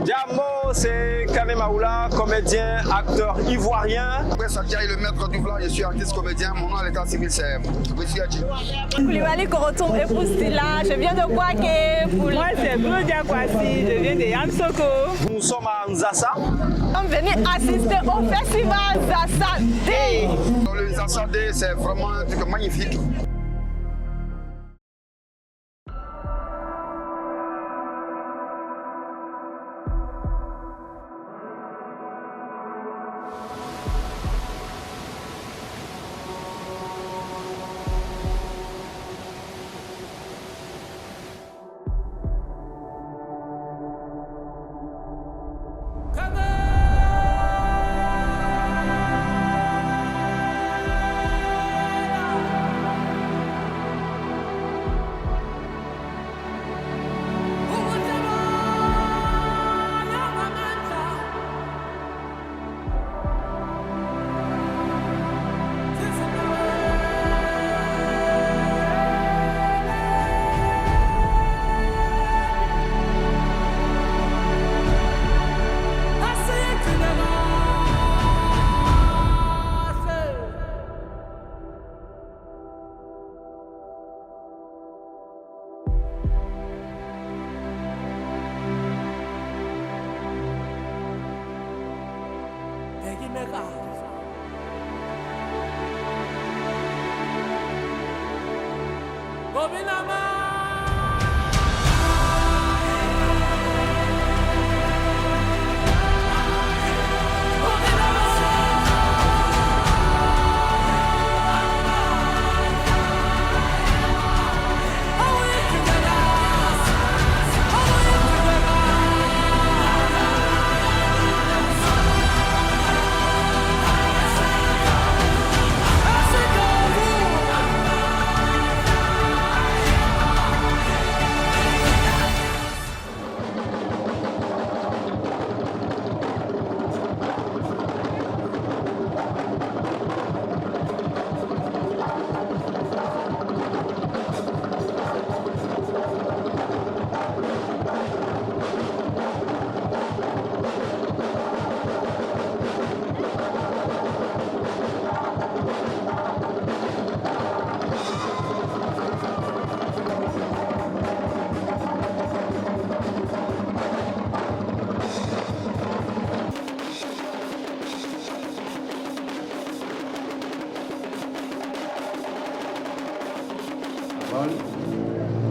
Diamo, c'est Kane Maoula, comédien, acteur ivoirien. Après Sakia, le maître du blanc, je suis artiste comédien. Mon nom à l'état civil, c'est Boussiachi. Koulibaly Korotoum, épouse Stila. Je viens de Kouaké. Moi, c'est Blodia Kwasi. Je viens de Yansoko. Nous sommes à Nzassa. Nous sommes venus assister au festival Nzassa Day. Le Nzassa Day, c'est vraiment un truc magnifique.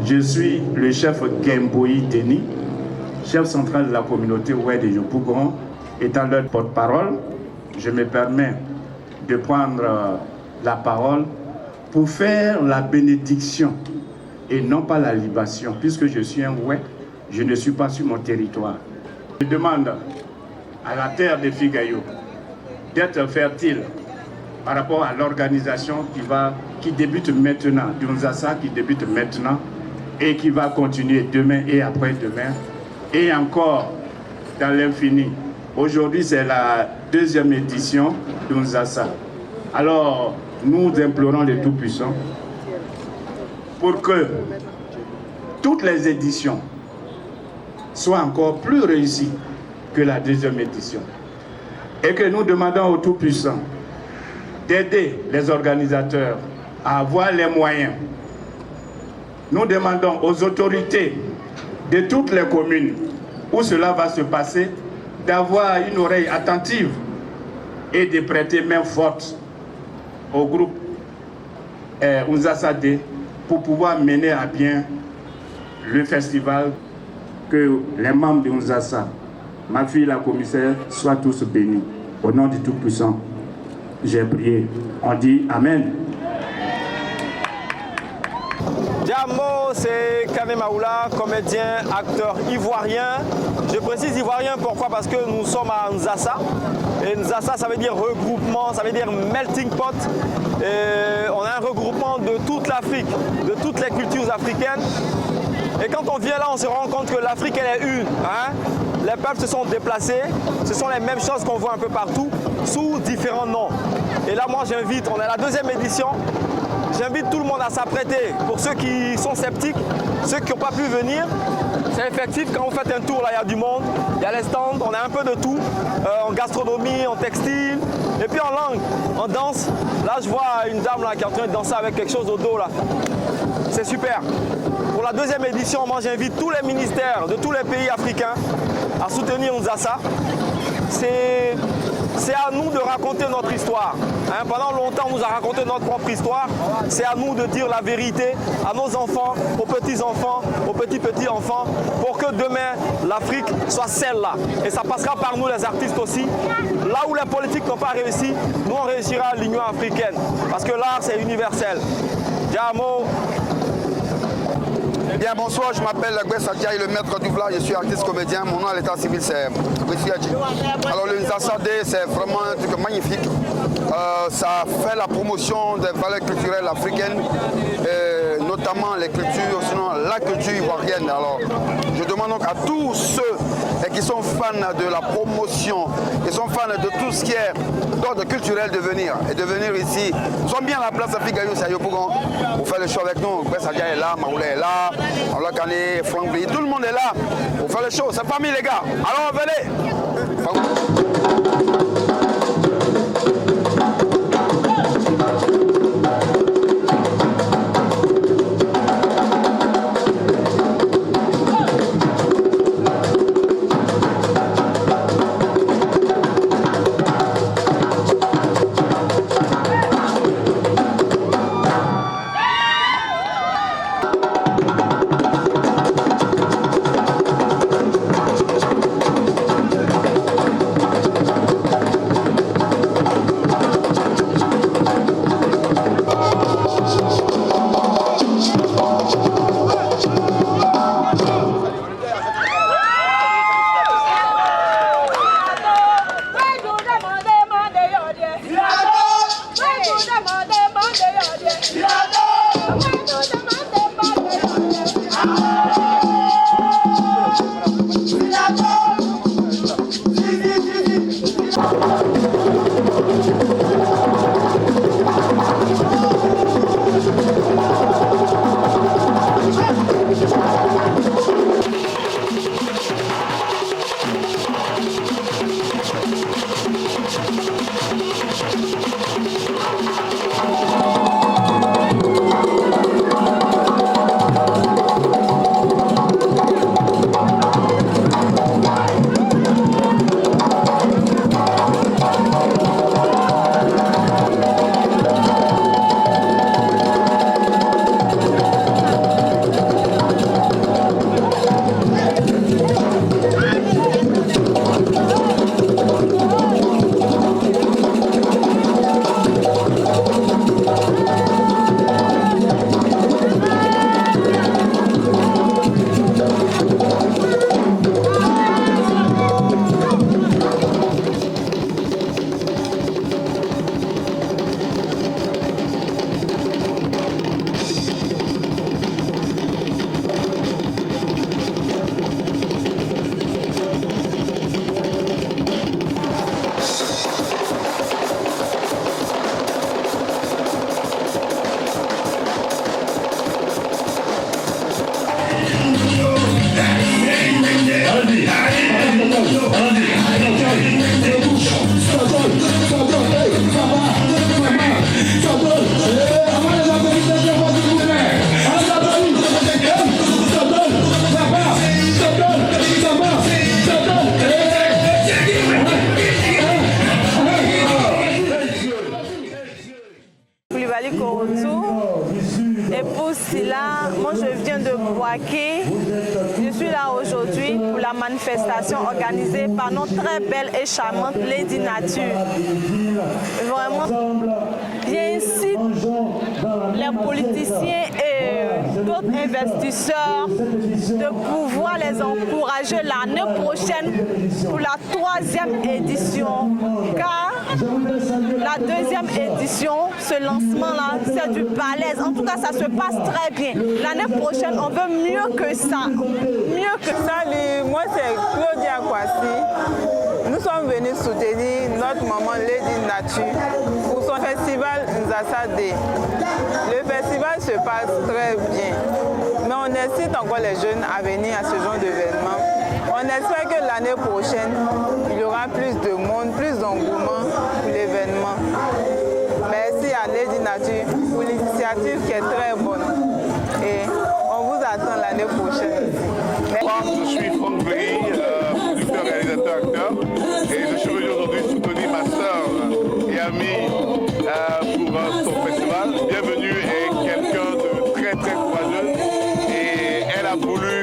Je suis le chef Gemboï Denis, chef central de la communauté Oued de Yopougon. Étant leur porte-parole, je me permets de prendre la parole pour faire la bénédiction et non pas la libation, puisque je suis un Oued, je ne suis pas sur mon territoire. Je demande à la terre de Figayo d'être fertile par rapport à l'organisation qui débute maintenant, du Nzassa qui débute maintenant et qui va continuer demain et après-demain et encore dans l'infini. Aujourd'hui, c'est la deuxième édition du Nzassa. Alors, nous implorons le Tout-Puissant pour que toutes les éditions soient encore plus réussies que la deuxième édition. Et que nous demandons au Tout-Puissant d'aider les organisateurs à avoir les moyens. Nous demandons aux autorités de toutes les communes où cela va se passer d'avoir une oreille attentive et de prêter main forte au groupe Nzassa Day pour pouvoir mener à bien le festival, que les membres de Nzassa, ma fille la commissaire, soient tous bénis. Au nom du Tout-Puissant, j'ai prié. On dit Amen. Diamo, c'est Kane Maoula, comédien, acteur ivoirien. Je précise ivoirien, pourquoi? Parce que nous sommes à Nzassa. Et Nzassa, ça veut dire regroupement, ça veut dire melting pot. Et on a un regroupement de toute l'Afrique, de toutes les cultures africaines. Et quand on vient là, on se rend compte que l'Afrique, elle est une. Hein? Les peuples se sont déplacés, ce sont les mêmes choses qu'on voit un peu partout, sous différents noms. Et là, moi, j'invite, on est à la deuxième édition, j'invite tout le monde à s'apprêter. Pour ceux qui sont sceptiques, ceux qui n'ont pas pu venir, c'est effectif, quand vous faites un tour, là, il y a du monde. Il y a les stands, on a un peu de tout, en gastronomie, en textile, et puis en langue, en danse. Là, je vois une dame là, qui est en train de danser avec quelque chose au dos là. C'est super. Pour la deuxième édition, moi j'invite tous les ministères de tous les pays africains à soutenir Nzassa. C'est à nous de raconter notre histoire. Hein, pendant longtemps, on nous a raconté notre propre histoire. C'est à nous de dire la vérité à nos enfants, aux petits-enfants, aux petits-petits-enfants, pour que demain, l'Afrique soit celle-là. Et ça passera par nous, les artistes aussi. Là où les politiques n'ont pas réussi, nous, on réussira à l'Union africaine. Parce que l'art, c'est universel. Diamo. Bien, bonsoir, je m'appelle Gbessa Diaye, le maître du village, je suis artiste comédien, mon nom à l'état civil c'est Bessiadji. Alors le Nzassa Day, c'est vraiment un truc magnifique. Ça fait la promotion des valeurs culturelles africaines, notamment les cultures, sinon la culture ivoirienne. Alors je demande donc à tous ceux qui sont fans de la promotion, qui sont fans de tout ce qui est d'ordre culturel de venir ici. Nous sommes bien à la place Africaine, c'est à Yopougon, pour faire le show avec nous. Gbessa Diaye est là, Maoula est là, Maoula Kane, Franck Bly, tout le monde est là pour faire le show. C'est famille les gars, alors venez. Et pour cela, moi je viens de Bouaké. Je suis là aujourd'hui pour la manifestation organisée par notre très belle et charmante Lady Nature. Vraiment, j'incite les politiciens et d'autres investisseurs de pouvoir les encourager l'année prochaine pour la 3e édition. Car la 2e édition, ce lancement-là, c'est du balèze. En tout cas, ça se passe très bien. L'année prochaine, on veut mieux que ça. Mieux que ça. Salut, moi c'est Claudia Kwasi. Nous sommes venus soutenir notre maman Lady Nature pour son festival Nzassa Day. Le festival se passe très bien, mais on incite encore les jeunes à venir à ce genre d'événement. On espère que l'année prochaine, il y aura plus de monde, plus d'engouement pour l'événement. Merci à Lady Nature pour l'initiative qui est très bonne. Et on vous attend l'année prochaine. Je suis Franck Berry, producteur, réalisateur, acteur. Et je suis venu aujourd'hui soutenir ma sœur et amie pour son festival. Bienvenue est quelqu'un de très très courageux. Et elle a voulu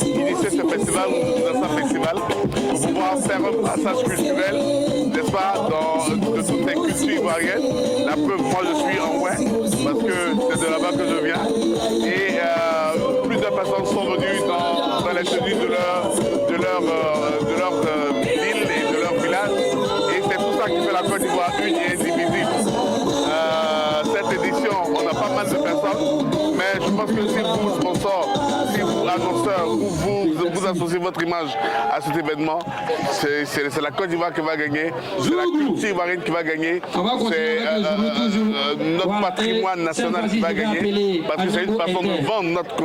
initier ce festival, dans sa festival, pour pouvoir faire un passage culturel, n'est-ce pas, de toutes les cultures ivoiriennes. La preuve, moi je suis en Ouai, parce que c'est de là-bas que je viens. Et plusieurs personnes sont venues dans les tenues de leur ville et de leur village. Et c'est tout ça qui fait la Côte d'Ivoire une et indivisible. Cette édition, on a pas mal de personnes, mais je pense que si vous, sponsors, si vous, annonceurs, ou vous associez votre image à cet événement, c'est la Côte d'Ivoire qui va gagner, c'est la culture ivoirienne qui va gagner, c'est notre patrimoine national qui va gagner, parce que c'est une façon de vendre notre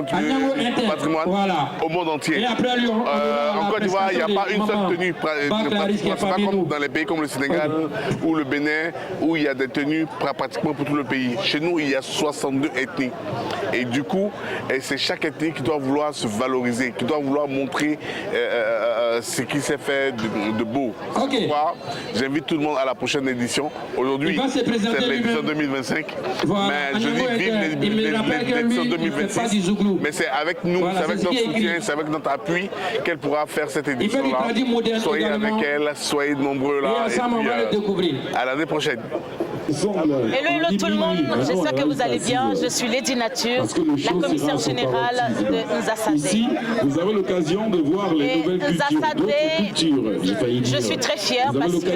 patrimoine au monde entier. En Côte d'Ivoire, il n'y a pas une seule tenue, c'est pas comme dans les pays comme le Sénégal ou le Bénin, où il y a des tenues pratiquement pour tout le pays. Chez nous, il y a 62 ethnies. Et du coup, c'est chaque ethnie qui doit vouloir se valoriser, qui doit vouloir montrer ce qui s'est fait de beau. Okay. J'invite tout le monde à la prochaine édition. Aujourd'hui, c'est l'édition 2025. Voilà. Mais je dis vive l'édition 2026. Mais c'est avec nous, c'est avec notre soutien, c'est avec notre appui qu'elle pourra faire cette édition-là. Soyez avec elle, soyez nombreux là. Et puis, à l'année prochaine. Hello tout le monde, j'espère que vous allez bien. Je suis Lady Nature, la commissaire générale de Nzassa Day. Ici, vous avez l'occasion de voir les nouvelles cultures. Je suis très fière parce que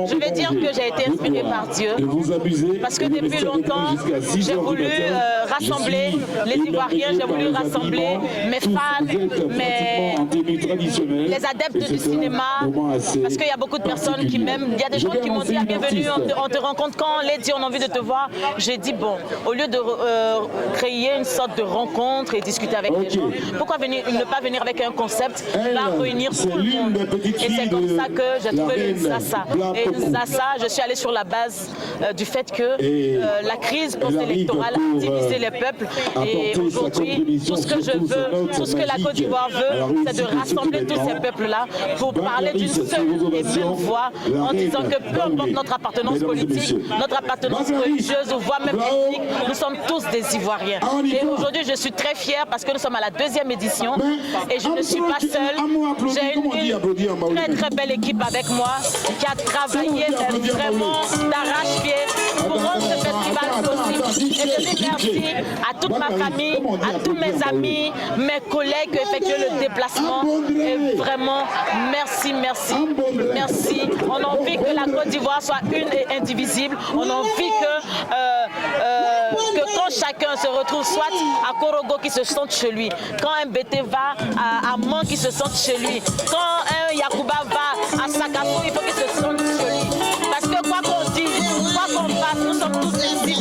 je vais dire que j'ai été inspirée par Dieu. Parce que depuis longtemps, j'ai voulu rassembler les Ivoiriens, j'ai voulu rassembler mes fans, les adeptes du cinéma. Parce qu'il y a beaucoup de personnes qui m'aiment. Il y a des gens qui m'ont dit bienvenue, on te rencontre quand Lady, on a envie de te voir. J'ai dit bon, au lieu de créer une sorte de rencontre et discuter avec les gens, pourquoi ne pas venir avec un concept qui va réunir tout le monde. Et c'est comme ça que j'ai trouvé le Nzassa. Et Nzassa, je suis allée sur la base du fait que la crise post-électorale a divisé les peuples. Et aujourd'hui, tout ce que je veux, tout ce que la Côte d'Ivoire veut, c'est de rassembler tous ces peuples-là pour parler d'une seule et même voix en disant que peu importe notre appartenance politique, notre appartenance religieuse ou voire même ethnique, nous sommes tous des Ivoiriens. Et aujourd'hui, je suis très fière parce que nous sommes à la 2e édition et je ne suis pas seule. J'ai une très très belle équipe avec moi qui a travaillé vraiment d'arrache-pied pour rendre ce festival possible. Et je dis merci à toute ma famille, à tous mes amis, mes collègues qui ont effectué le déplacement. Et vraiment, merci, merci, merci. On a envie que la Côte d'Ivoire soit une et indivisible. On a envie que quand chacun se retrouve soit à Korogo qui se sente chez lui, quand un BT va à Man qui se sente chez lui, quand un Yakuba va à Sakasso, il faut qu'il se sente chez lui. Parce que quoi qu'on dise, quoi qu'on fasse, nous sommes tous des